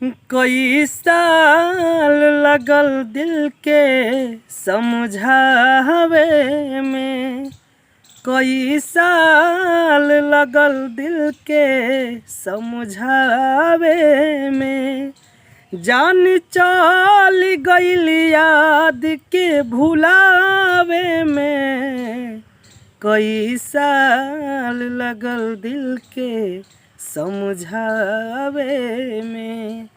कई साल लगल दिल के समझावे में, कई साल लगल दिल के समझावे में। जान चल गइल याद के भुलावे में, कई साल लगल दिल के समझावे में,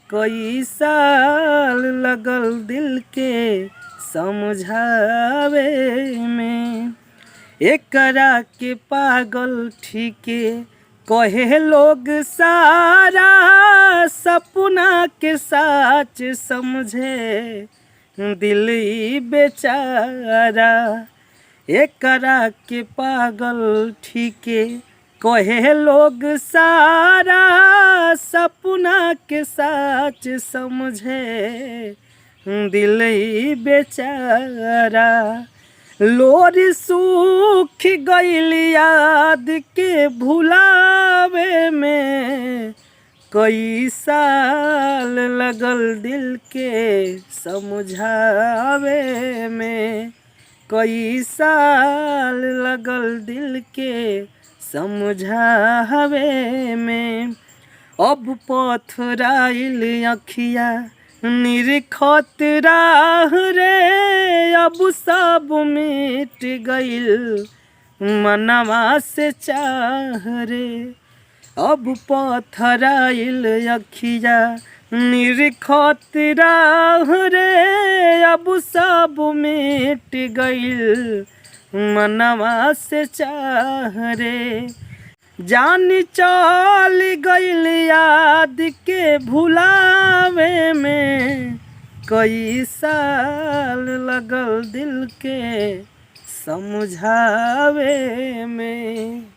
कई साल लगल दिल के समझावे में। एकरा के पागल ठीके कहे लोग सारा, सपना के साच समझे दिल ई बेचारा। एकरा के पागल ठीके कहे लोग सारा, सपना के साच समझे दिल ई बेचारा। लोरी सूख गइल याद के भुलावे में, कई साल लगल दिल के समझावे में, कई साल लगल दिल के समझावे में। अब पथराइल अखिया निरखत राह रे, अब सब मिट गइल मनवा से चाह रे। अब पथराइल अखिया निरखत राह रे, अब सब मिट गइल मनवा से चाह रे। जान चल गइल याद के भुलावे में, कई साल लगल दिल के समझावे में।